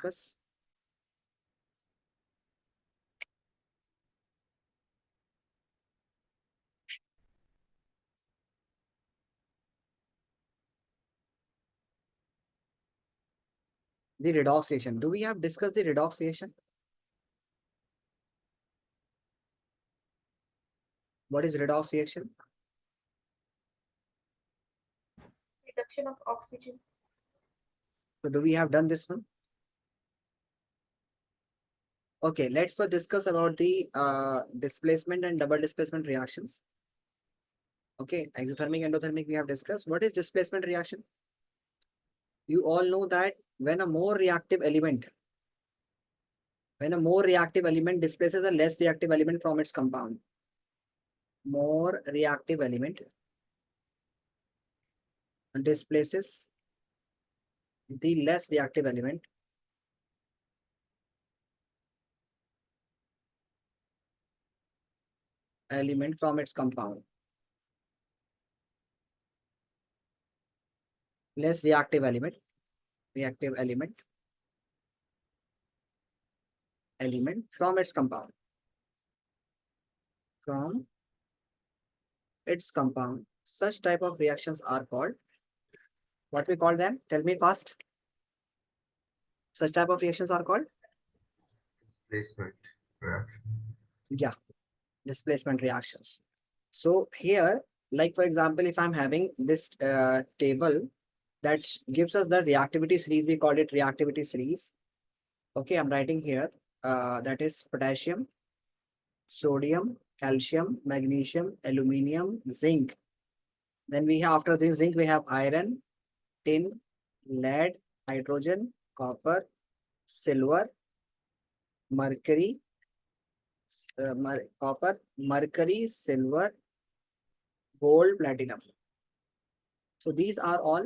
discuss? The redox reaction. Do we have discussed the redox reaction? What is redox reaction? Reduction of oxygen. So do we have done this one? Okay, let's first discuss about the displacement and double displacement reactions. Okay, exothermic, endothermic we have discussed. What is displacement reaction? You all know that when a more reactive element displaces a less reactive element from its compound, more reactive element displaces the less reactive element from its compound. Less reactive element from its compound. From its compound. Such type of reactions are called, what we call them? Tell me fast. Such type of reactions are called? Displacement reaction. Yeah, displacement reactions. So here, like for example, if I'm having this table that gives us the reactivity series, we call it reactivity series. Okay, I'm writing here, that is potassium, sodium, calcium, magnesium, aluminium, zinc. Then we have, after this zinc, we have iron, tin, lead, hydrogen, copper, silver, mercury, mercury, silver, gold, platinum. So these are all,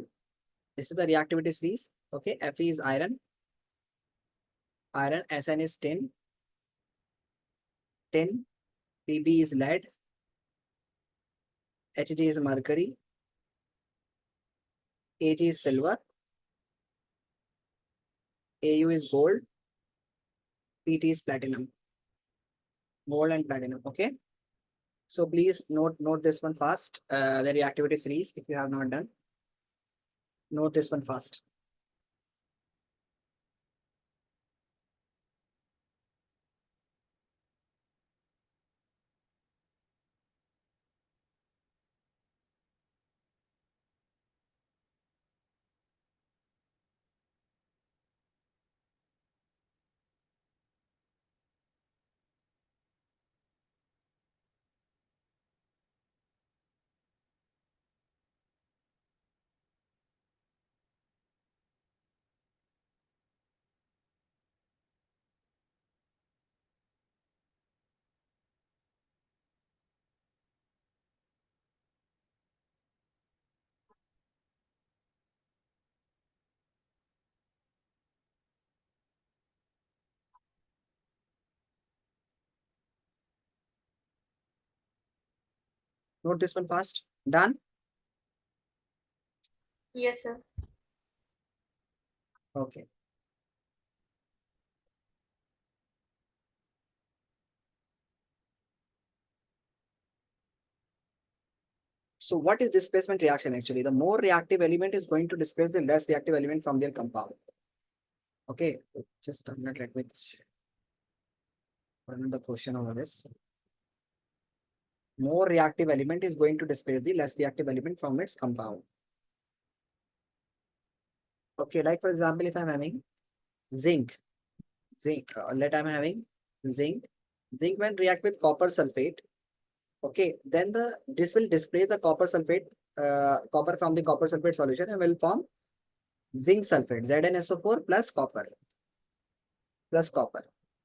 this is the reactivity series. Okay, Fe is iron, Sn is tin, Pb is lead, Hg is mercury, Ag is silver, Au is gold, Pt is platinum. Gold and platinum. Okay. So please note this one fast. The reactivity series, if you have not done, note this one fast. Note this one fast. Done? Yes, sir. Okay. So what is displacement reaction actually? The more reactive element is going to displace the less reactive element from their compound. Okay, just a minute, let me run the question over this. More reactive element is going to displace the less reactive element from its compound. Okay, like for example, if I'm having zinc, I'm having zinc, when react with copper sulfate, okay, then this will displace the copper sulfate, copper from the copper sulfate solution and will form zinc sulfate, ZnSO4 plus copper.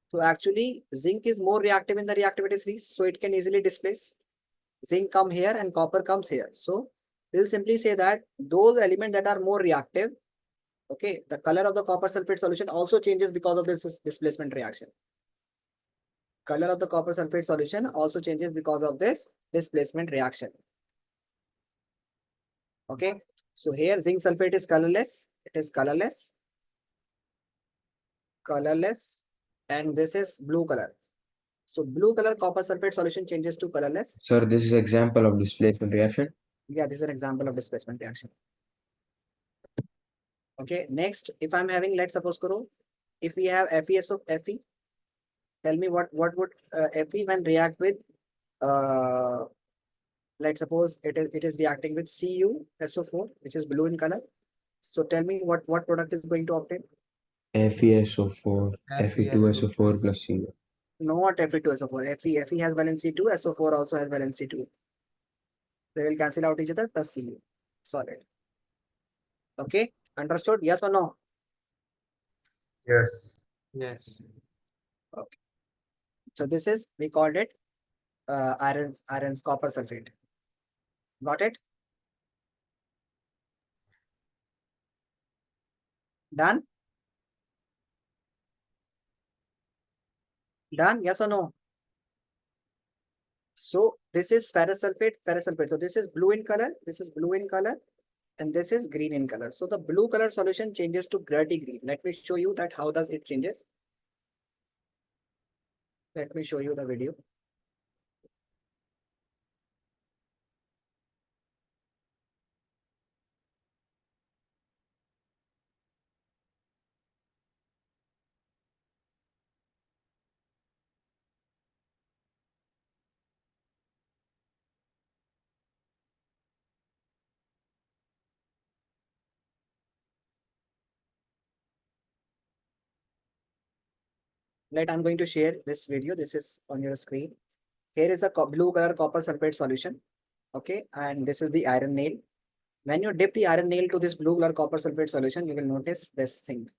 So actually zinc is more reactive in the reactivity series, so it can easily displace. Zinc come here and copper comes here. So we'll simply say that those elements that are more reactive, okay, the color of the copper sulfate solution also changes because of this displacement reaction. Color of the copper sulfate solution also changes because of this displacement reaction. Okay, so here zinc sulfate is colorless. It is colorless. colorless, and this is blue color. So blue color copper sulfate solution changes to colorless. Sir, this is example of displacement reaction. Yeah, this is an example of displacement reaction. Okay, next, if I'm having, let's suppose karo, if we have FeS of Fe, tell me what would Fe when react with uh let's suppose it is reacting with CuSO4, which is blue in color. So tell me what product is going to obtain? FeSO4, Fe2SO4 plus Cu. Not Fe2SO4. Fe has valency 2, SO4 also has valency 2. They will cancel out each other plus Cu. Solid. Okay, understood? Yes or no? Yes. Yes. Okay. So this is, we called it iron's copper sulfate. Got it? Done? Done? Yes or no? So this is ferrous sulfate, ferrous sulfate. So this is blue in color, this is blue in color, and this is green in color. So the blue color solution changes to dirty green. Let me show you that how does it changes. Let me show you the video. I'm going to share this video. This is on your screen. Here is a blue color copper sulfate solution. Okay, and this is the iron nail. When you dip the iron nail to this blue color copper sulfate solution, you will notice this thing.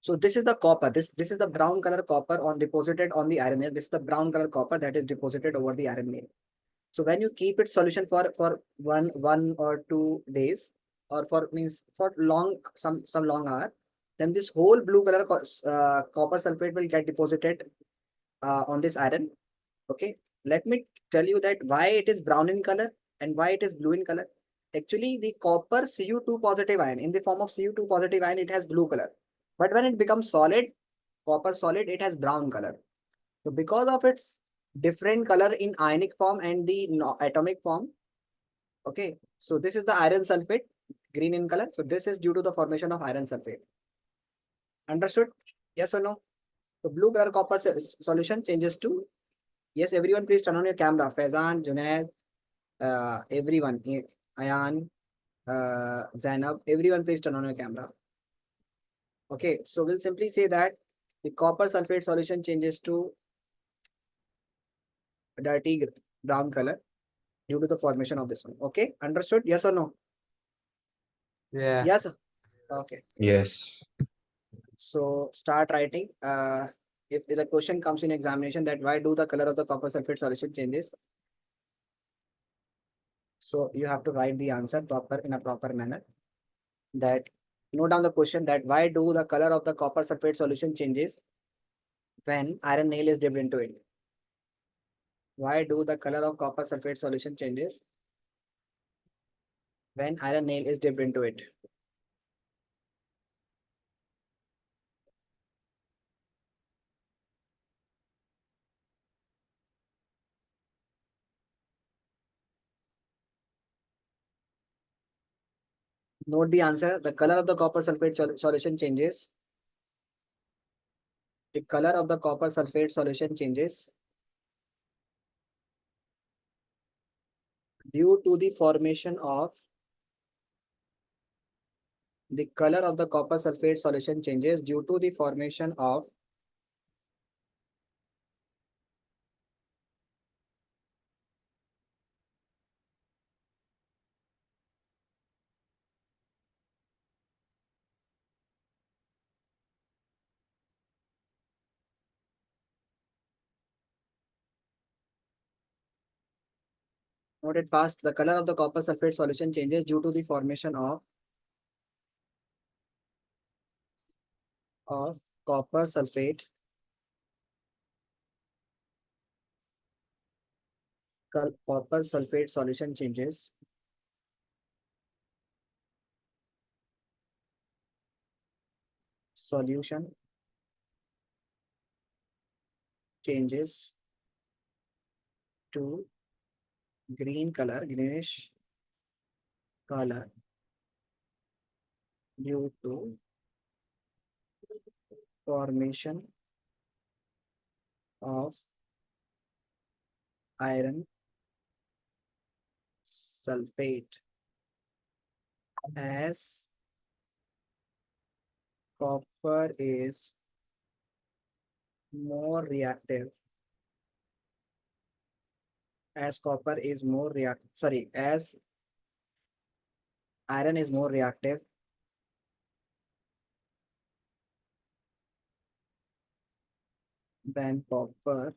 So this is the copper. This is the brown color copper on deposited on the iron nail. This is the brown color copper that is deposited over the iron nail. So when you keep it solution for one or 2 days, or for means for long some long hour, then this whole blue color copper sulfate will get deposited on this iron. Okay, let me tell you that why it is brown in color and why it is blue in color. Actually, the copper Cu2 positive ion in the form of Cu2 positive ion, it has blue color. But when it becomes solid, copper solid, it has brown color. So because of its different color in ionic form and the atomic form, okay, so this is the iron sulfate, green in color. So this is due to the formation of iron sulfate. Understood? Yes or no? So blue color copper solution changes to, yes, everyone please turn on your camera. Faizan, Junaid, everyone, Ayan, Zainab, everyone please turn on your camera. Okay, so we'll simply say that the copper sulfate solution changes to dirty brown color due to the formation of this one. Okay, understood? Yes or no? Yeah. Yes. Okay. Yes. So start writing. If the question comes in examination that why do the color of the copper sulfate solution changes? So you have to write the answer proper in a proper manner. That note down the question that why do the color of the copper sulfate solution changes when iron nail is dipped into it? Why do the color of copper sulfate solution changes when iron nail is dipped into it? Note the answer. The color of the copper sulfate solution changes. The color of the copper sulfate solution changes due to the formation of the color of the copper sulfate solution changes due to the formation of Note it fast. The color of the copper sulfate solution changes due to the formation of copper sulfate. Copper sulfate solution changes solution changes to green color, greenish color due to formation of iron sulfate as copper is more reactive as iron is more reactive than copper.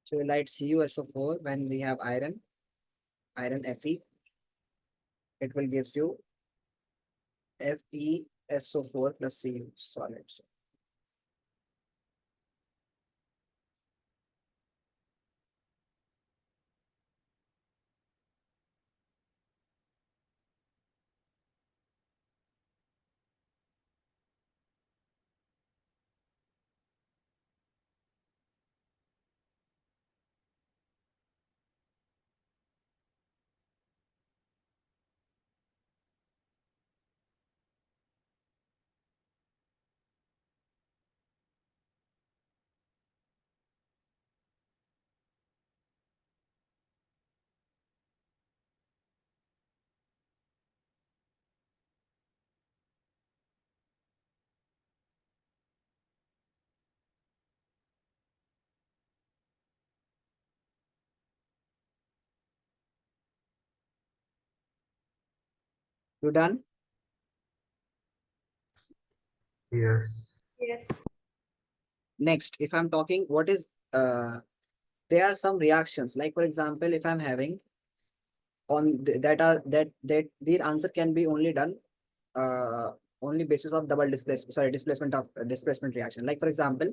So we write CuSO4 when we have iron Fe, it will gives you FeSO4 plus Cu solids. You done? Yes. Yes. Next, if I'm talking, what is there are some reactions. Like for example, if I'm having that their answer can be only done only basis of double displacement reaction. Like for example,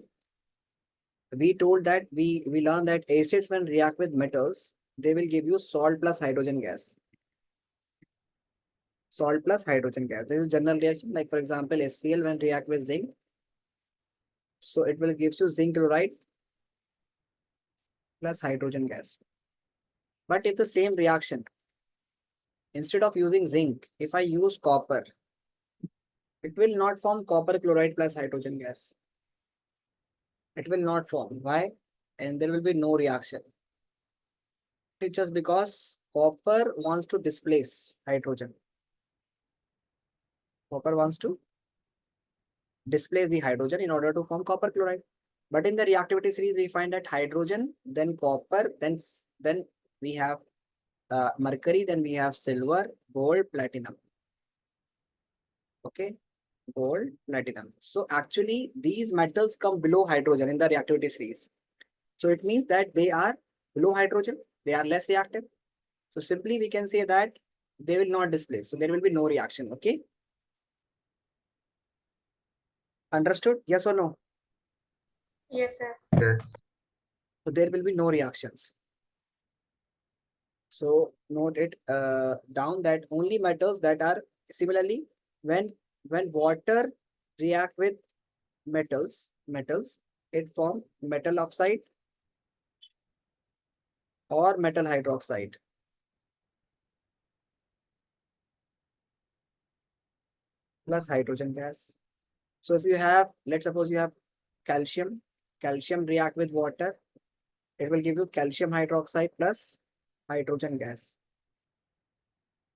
we told that we learned that acids when react with metals, they will give you salt plus hydrogen gas. Salt plus hydrogen gas. This is general reaction. Like for example, HCl when react with zinc, so it will gives you zinc chloride plus hydrogen gas. But if the same reaction, instead of using zinc, if I use copper, it will not form copper chloride plus hydrogen gas. It will not form. Why? And there will be no reaction. It's just because copper wants to displace hydrogen. Copper wants to displace the hydrogen in order to form copper chloride. But in the reactivity series, we find that hydrogen, then copper, then we have mercury, then we have silver, gold, platinum. Okay, gold, platinum. So actually, these metals come below hydrogen in the reactivity series. So it means that they are below hydrogen, they are less reactive. So simply we can say that they will not displace. So there will be no reaction. Okay. Understood? Yes or no? Yes, sir. Yes. So there will be no reactions. So note it down that only metals that are similarly when water react with metals, it form metal oxide or metal hydroxide plus hydrogen gas. So if you have, let's suppose you have calcium react with water, it will give you calcium hydroxide plus hydrogen gas.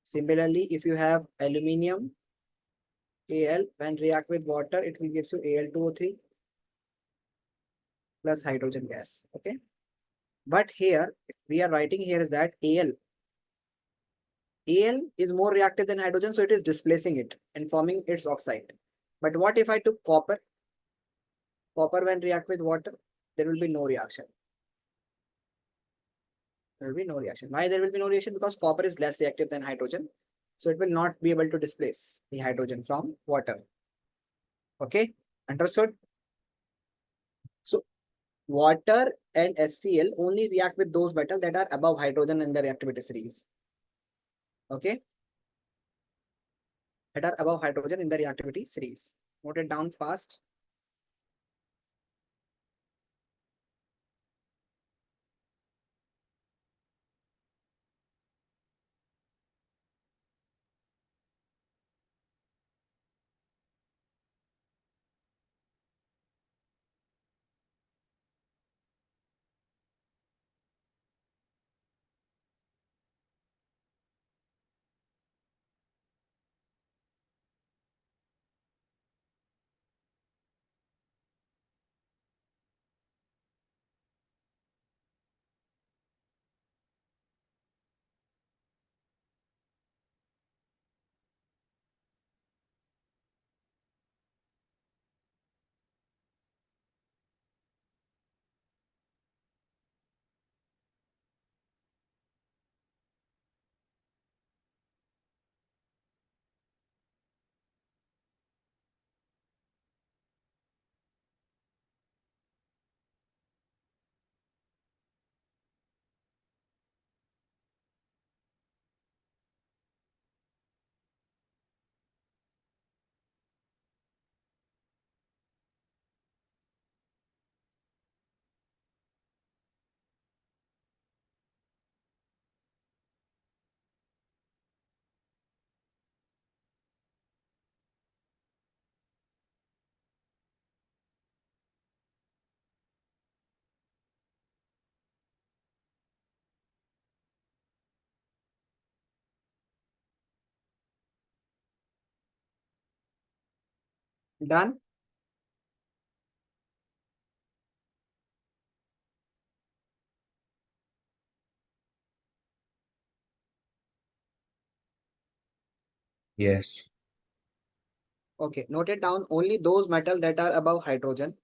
Similarly, if you have aluminium, Al, when react with water, it will give you Al2O3 plus hydrogen gas. Okay. But here, we are writing here is that Al is more reactive than hydrogen, so it is displacing it and forming its oxide. But what if I took copper? Copper when react with water, there will be no reaction. There will be no reaction. Why there will be no reaction? Because copper is less reactive than hydrogen. So it will not be able to displace the hydrogen from water. Okay, understood? So water and HCl only react with those metals that are above hydrogen in the reactivity series. Okay, that are above hydrogen in the reactivity series. Note it down fast. Done. Yes. Okay, note it down. Only those metals that are above hydrogen.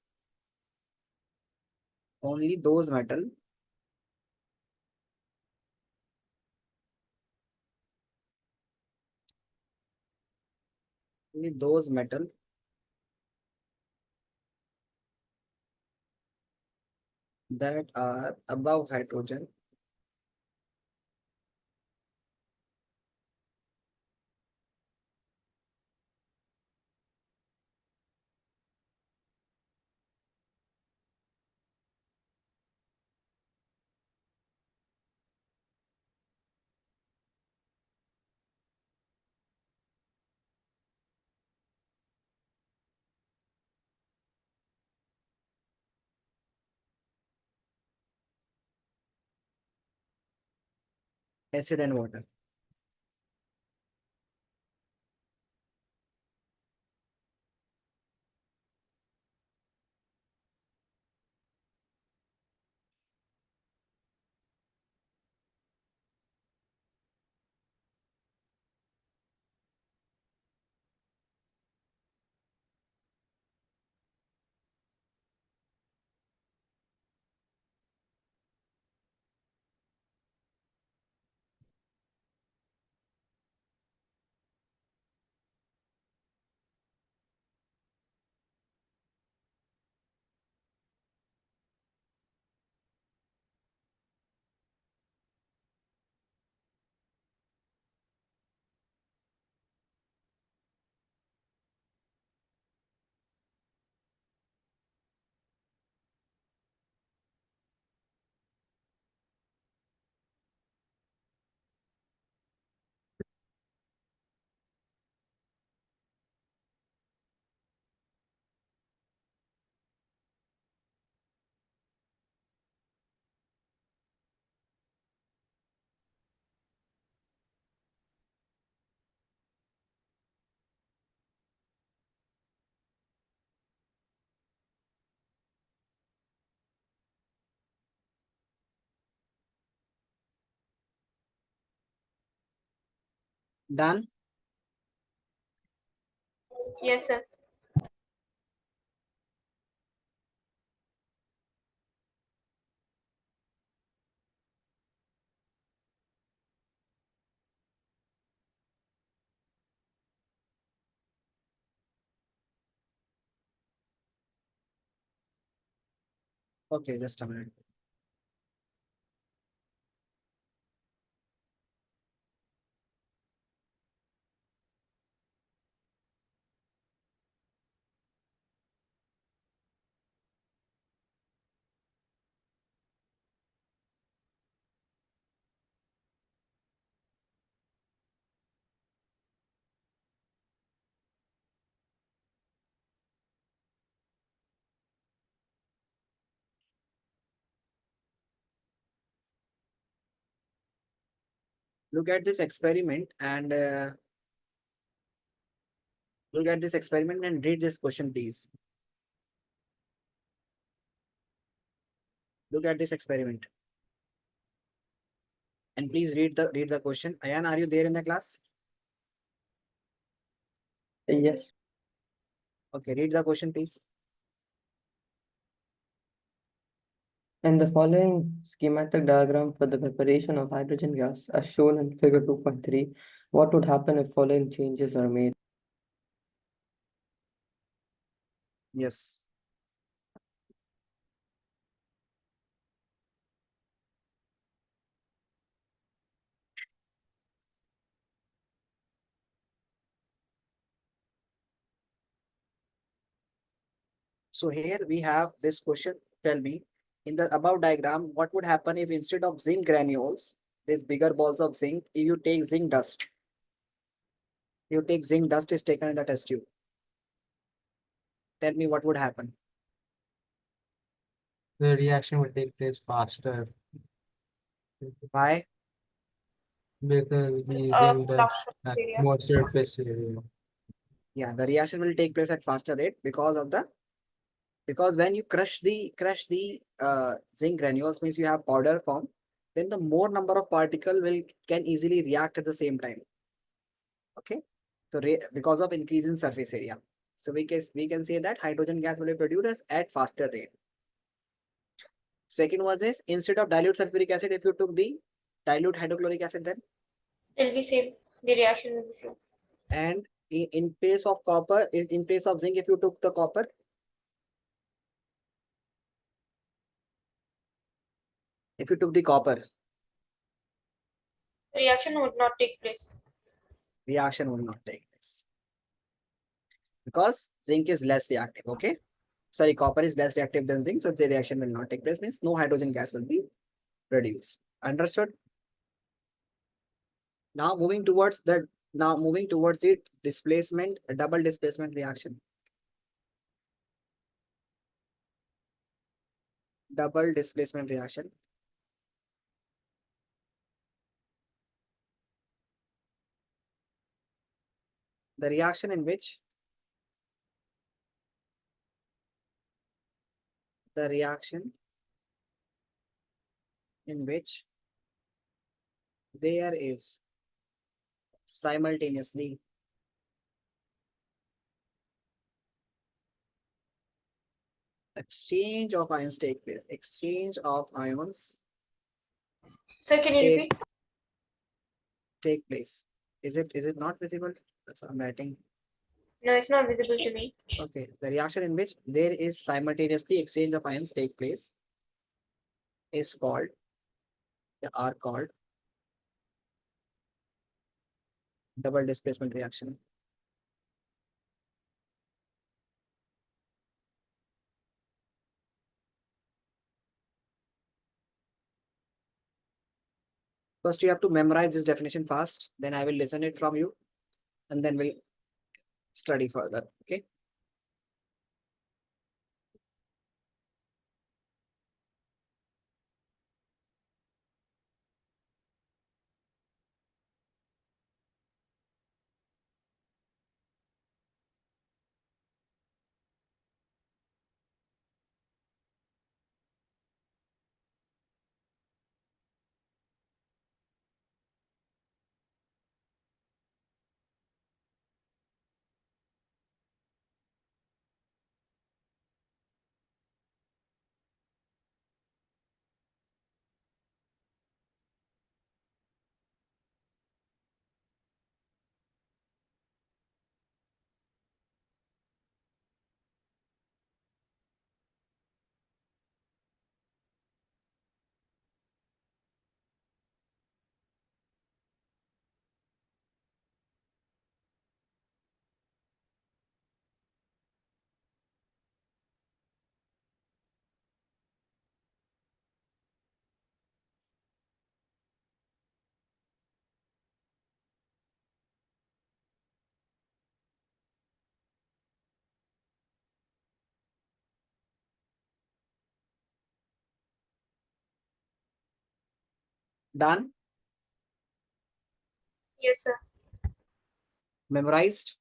Only those metals only those metal that are above hydrogen acid and water. Done. Yes, sir. Okay, just a minute. Look at this experiment and read this question, please. Look at this experiment and please read the question. Ayan, are you there in the class? Yes. Okay, read the question, please. In the following schematic diagram for the preparation of hydrogen gas, as shown in figure 2.3, what would happen if following changes are made? Yes. So here we have this question. Tell me, in the above diagram, what would happen if instead of zinc granules, these bigger balls of zinc, if you take zinc dust? You take zinc dust is taken in the test tube. Tell me what would happen. The reaction will take place faster Why? because the zinc does have area. more surface area. Yeah, the reaction will take place at faster rate because when you crush the zinc granules means you have powder form, then the more number of particle can easily react at the same time. Okay, so because of increase in surface area, so we can say that hydrogen gas will be produced at faster rate. Second was this: instead of dilute sulfuric acid, if you took the dilute hydrochloric acid, then It'll be same. The reaction will be same. and in place of copper, in place of zinc, if you took the copper, if you took the copper, Reaction would not take place. reaction will not take place because zinc is less reactive. Okay, sorry, copper is less reactive than zinc, so the reaction will not take place. Means no hydrogen gas will be produced. Understood? Now moving towards the displacement, a double displacement reaction. Double displacement reaction. The reaction in which the reaction in which there is simultaneously exchange of ions take place. Exchange of ions Sir, can you take, repeat? take place. Is it not visible? That's what I'm writing. No, it's not visible to me. Okay. The reaction in which there is simultaneously exchange of ions take place is called are called double displacement reaction. First, you have to memorize this definition fast. Then I will listen it from you, and then we'll study further. Okay. Done? Yes, sir. Memorized?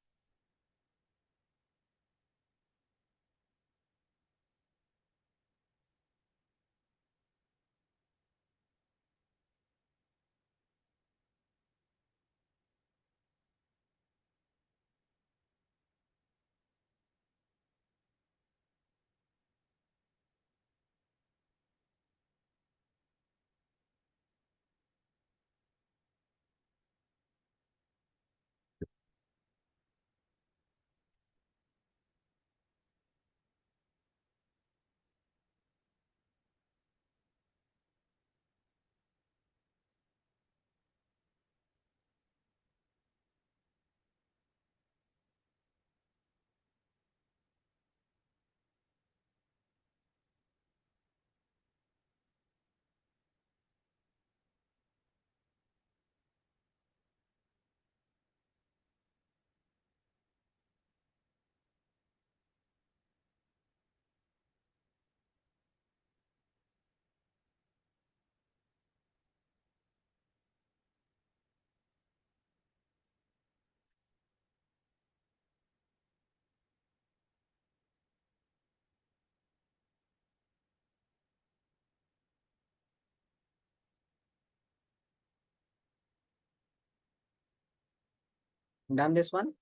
Done this one?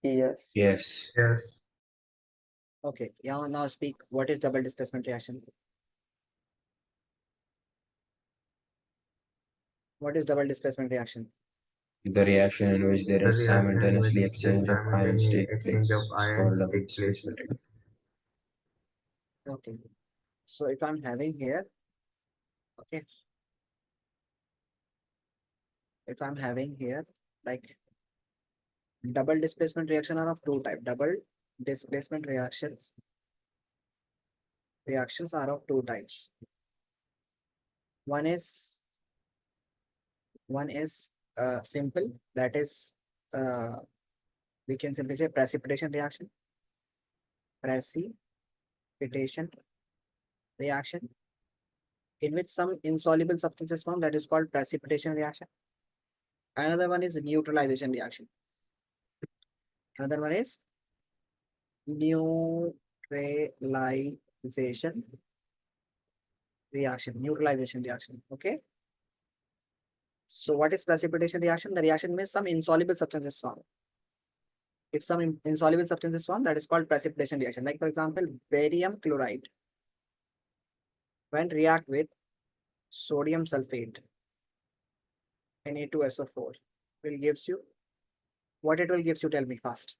Yes. Yes. Yes. Okay. Now speak. What is double displacement reaction? What is double displacement reaction? The reaction in which there The is reaction in simultaneously which the exchange of ions simultaneous take exchange of place is called ions double take place. displacement. Okay. So if I'm having here, okay, if I'm having here like double displacement reaction are of two type. Double displacement reactions are of two types. One is simple, that is uh, we can simply say precipitation reaction. Precipitation reaction in which some insoluble substance is found, that is called precipitation reaction. Another one is neutralization reaction. Another one is neutralization neutralization reaction. Okay. So what is precipitation reaction? The reaction means some insoluble substance is found. If some insoluble substance is found, that is called precipitation reaction. Like for example, barium chloride, when react with sodium sulfate, Na2SO4, will gives you, what it will gives you, tell me fast.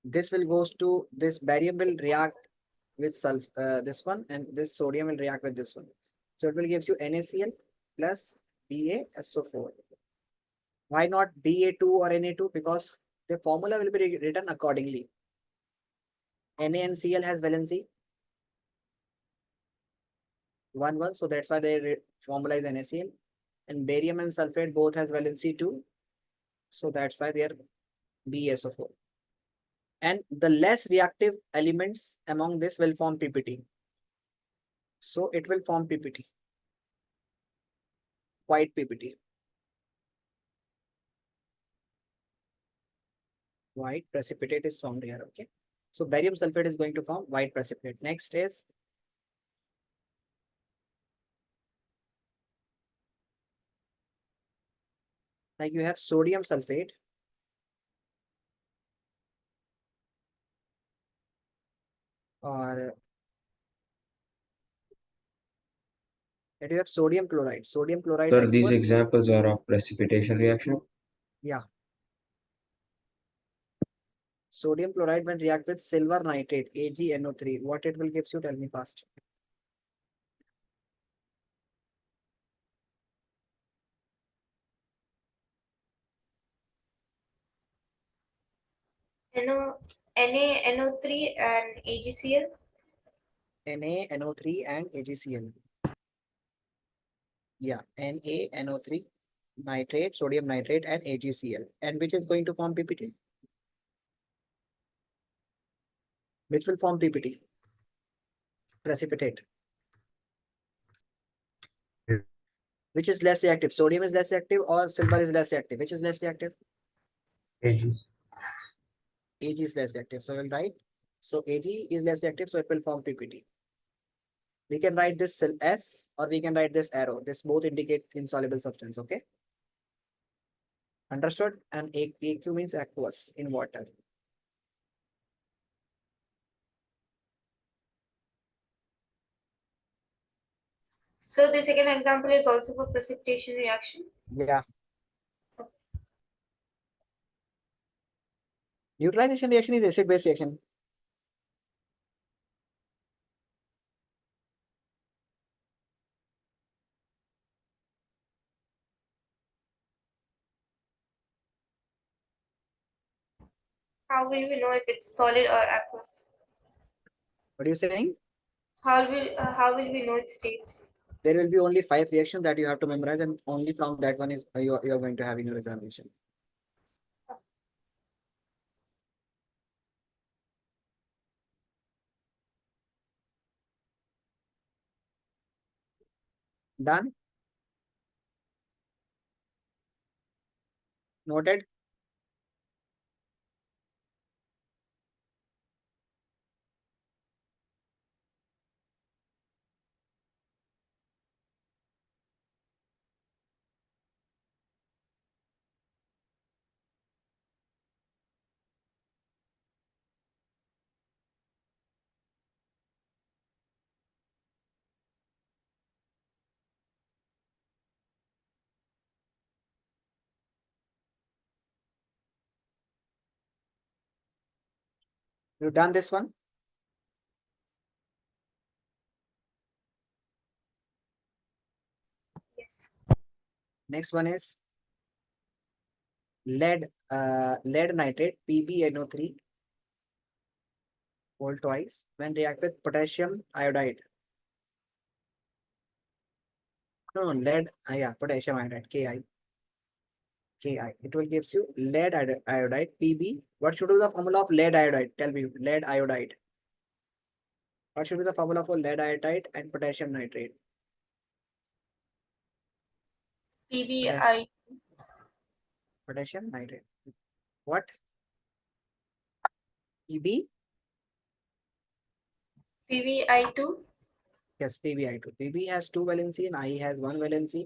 This will goes to, this barium will react with this one, and this sodium will react with this one. So it will gives you NaCl plus BaSO4. Why not Ba2 or Na2? Because the formula will be written accordingly. Na and Cl has valency 1 1, so that's why they formula is NaCl. And barium and sulfate both has valency 2, so that's why they are BaSO4. And the less reactive elements among this will form PPT. So it will form PPT, white PPT. White precipitate is formed here. Okay. So barium sulfate is going to form white precipitate. Next is like you have sodium sulfate, or that you have sodium chloride. Sodium chloride Sir, these aqueous. examples are of precipitation reaction. Yeah. Sodium chloride when react with silver nitrate, AgNO3, what it will gives you? Tell me fast. NaNO3 and AgCl. NaNO3 and AgCl. Yeah, NaNO3, nitrate, sodium nitrate, and AgCl. And which is going to form PPT? Which will form PPT? precipitate. Which is less reactive? Sodium is less reactive or silver is less reactive? Which is less reactive? Ages. Ag is less reactive. So we'll write. So Ag is less reactive, so it will form PPT. We can write this S or we can write this arrow. This both indicate insoluble substance. Okay. Understood? And AQ means aqueous in water. So the second example is also for precipitation reaction. Yeah. Neutralization reaction is acid-base reaction. How will we know if it's solid or aqueous? What are you saying? How will we know its states? There will be only 5 reactions that you have to memorize, and only from that one is you are going to have in your examination. Done? Noted? You done this one? Yes. Next one is lead nitrate PbNO3 whole twice when react with potassium iodide. No, lead, yeah, potassium iodide, Ki. It will gives you lead iodide Pb. What should be the formula of lead iodide? Tell me, lead iodide. What should be the formula for lead iodide and potassium nitrate? PBI. Potassium nitrate. What? Pb? PBI2. Yes, PbI2. Pb has 2 valency and I has 1 valency.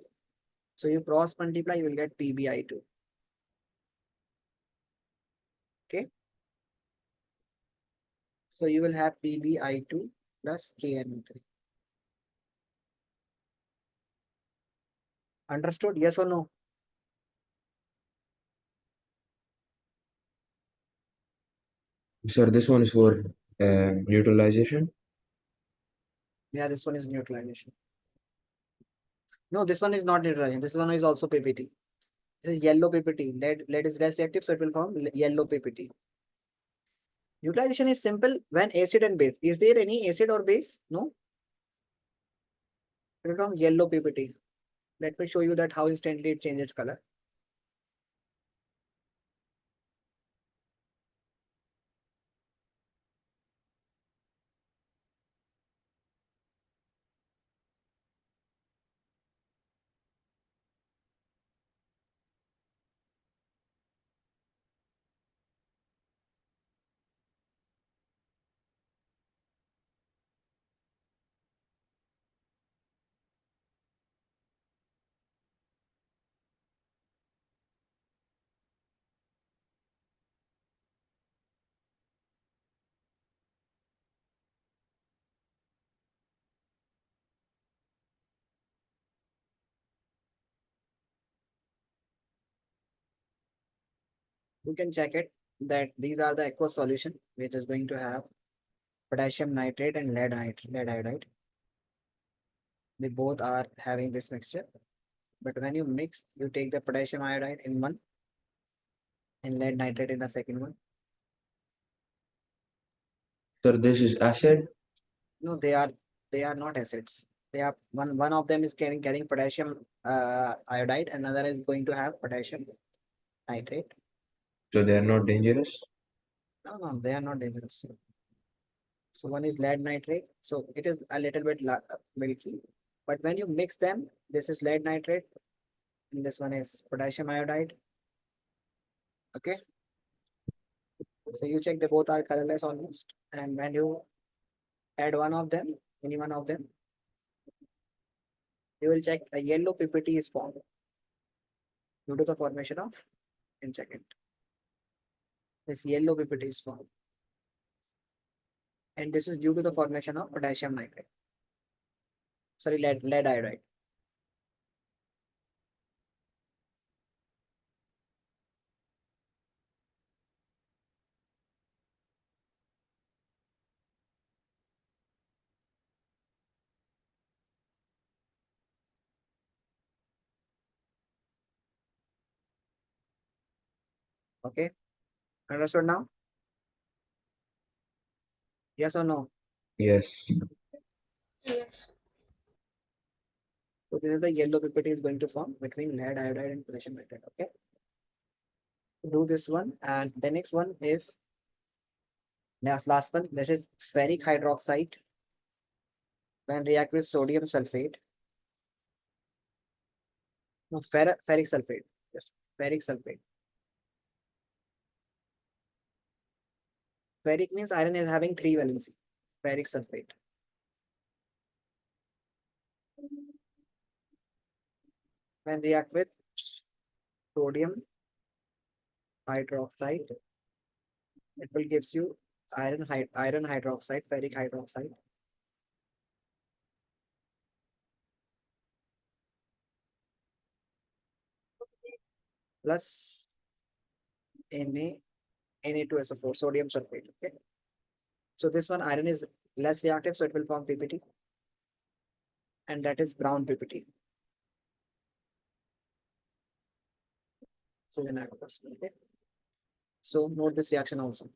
So you cross multiply, you will get PbI2. Okay. So you will have PbI2 plus KNO3. Understood? Yes or no? Sir, this one is for neutralization. Yeah, this one is neutralization. No, this one is not neutralization. This one is also PPT. This is yellow PPT. Lead is less reactive, so it will form yellow PPT. Neutralization is simple when acid and base. Is there any acid or base? No. It will form yellow PPT. Let me show you that how instantly it changes color. You can check it that these are the aqueous solution which is going to have potassium nitrate and lead iodide. They both are having this mixture. But when you mix, you take the potassium iodide in one and lead nitrate in the second one. Sir, this is acid. No, they are not acids. They are one of them is carrying potassium iodide, another is going to have potassium nitrate. So they are not dangerous. No, they are not dangerous. So one is lead nitrate. So it is a little bit milky. But when you mix them, this is lead nitrate and this one is potassium iodide. Okay. So you check they both are colorless almost. And when you add one of them, any one of them, you will check a yellow PPT is formed due to the formation of, and check it. This yellow PPT is formed. And this is due to the formation of potassium nitrate. Sorry, lead iodide. Okay. Understood now? Yes or no? Yes. Yes. So this is the yellow PPT is going to form between lead iodide and potassium nitrate. Okay. Do this one, and the next one is last one. This is ferric hydroxide when react with sodium sulfate. No, ferric sulfate. Yes, ferric sulfate. Ferric means iron is having 3 valency. Ferric sulfate. When react with sodium hydroxide, it will gives you iron hydroxide, ferric hydroxide. Plus Na2SO4, sodium sulfate. Okay. So this one iron is less reactive, so it will form PPT. And that is brown PPT. So then okay. So note this reaction also.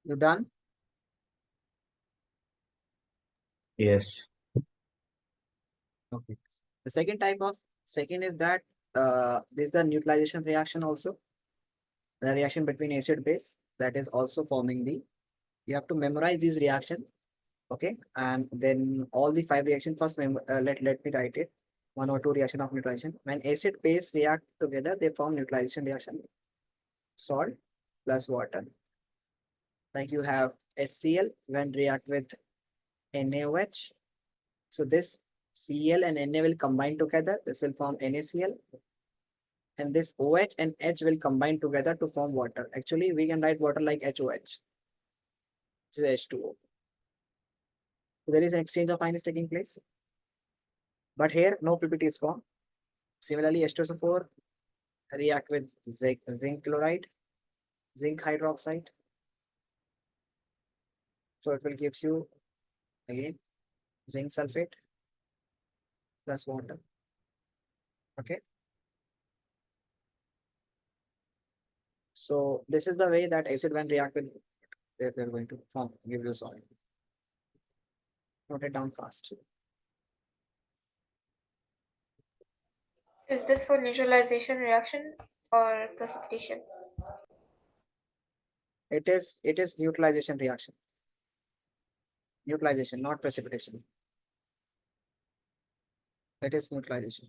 You done? Yes. Okay. The second is that this is the neutralization reaction also. The reaction between acid base that is also forming the. You have to memorize these reaction. Okay, and then all the 5 reaction first. Let me write it. 1 or 2 reaction of neutralization. When acid base react together, they form neutralization reaction. Salt plus water. Like you have HCl when react with NaOH. So this Cl and Na will combine together. This will form NaCl. And this OH and H will combine together to form water. Actually, we can write water like HOH. This is H2O. So there is an exchange of ions taking place. But here, no PPT is formed. Similarly, H2SO4 react with zinc chloride, zinc hydroxide. So it will gives you again zinc sulfate plus water. Okay. So this is the way that acid when react with they're going to form, give you solid. Note it down fast. Is this for neutralization reaction or precipitation? It is neutralization reaction. Neutralization, not precipitation. It is neutralization.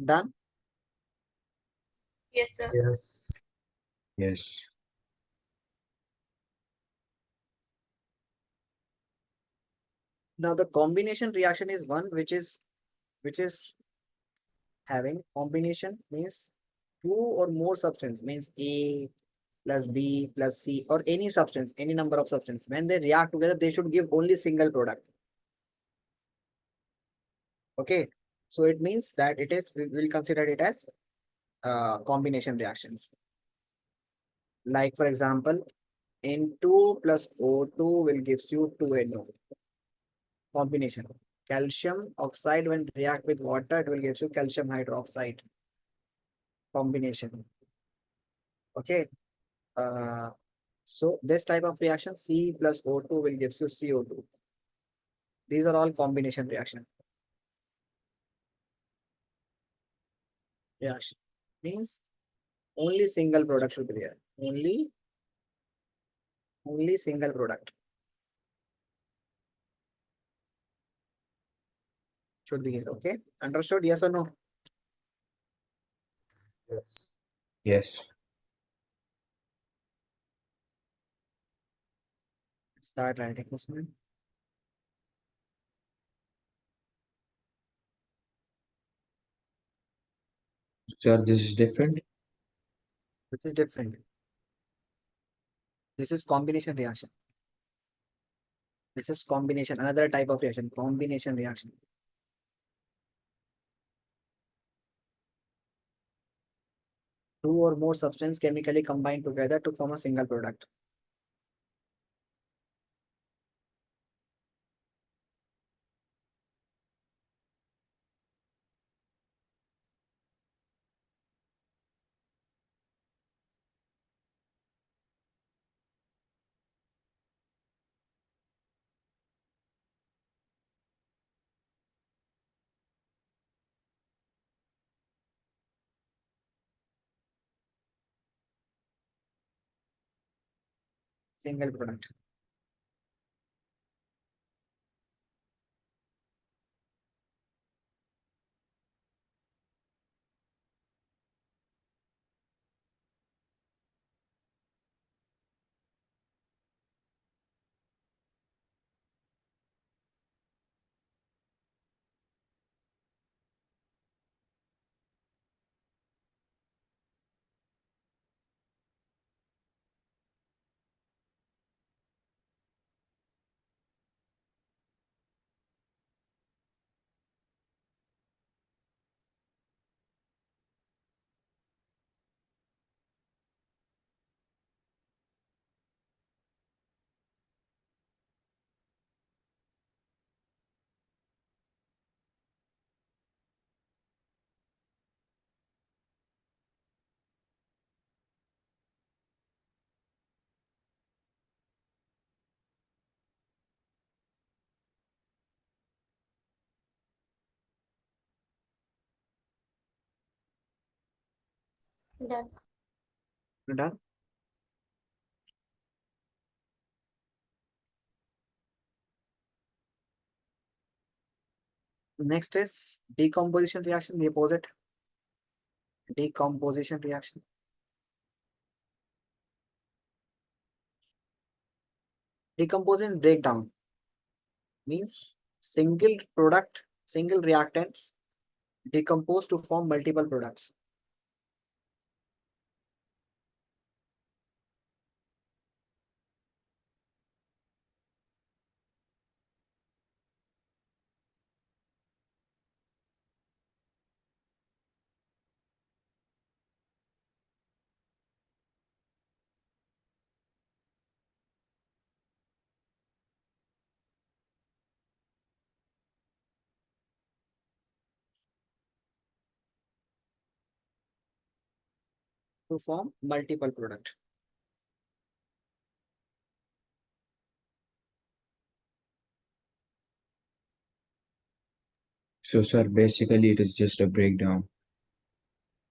Done? Yes, sir. Yes. Yes. Now the combination reaction is one which is having combination means two or more substance means A plus B plus C or any substance, any number of substance. When they react together, they should give only single product. Okay. So it means that it is, we will consider it as combination reactions. Like for example, N2 plus O2 will gives you 2NO. Combination. Calcium oxide when react with water, it will give you calcium hydroxide. Combination. Okay. Uh, so this type of reaction C plus O2 will gives you CO2. These are all combination reaction. Reaction means only single product should be there. Only single product should be here. Okay. Understood? Yes or no? Yes. Yes. Start writing this one. Sir, this is different. Which is different. This is combination reaction. This is combination, another type of reaction, combination reaction. Two or more substances chemically combine together to form a single product. Single product. Done. Done. Next is decomposition reaction, the opposite. Decomposition reaction. Decomposition breakdown means single product, single reactants decompose to form multiple products. To form multiple product. So, sir, basically it is just a breakdown.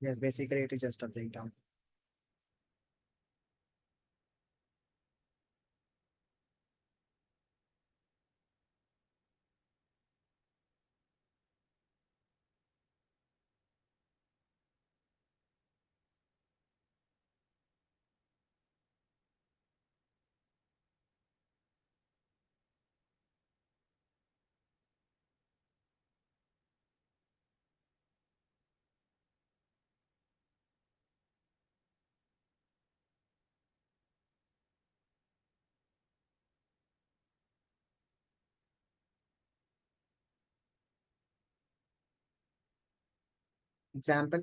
Yes, basically it is just a breakdown. Example.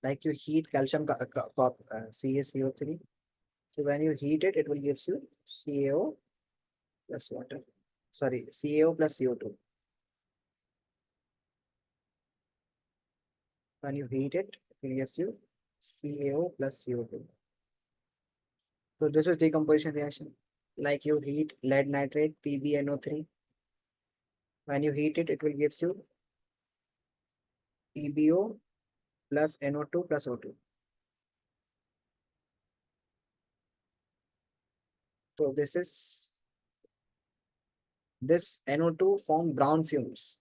Like you heat calcium CaCO3. So when you heat it, it will gives you CaO plus water. Sorry, CaO plus CO2. When you heat it, it gives you CaO plus CO2. So this is decomposition reaction. Like you heat lead nitrate PbNO3. When you heat it, it will gives you PbO plus NO2 plus O2. So this NO2 form brown fumes.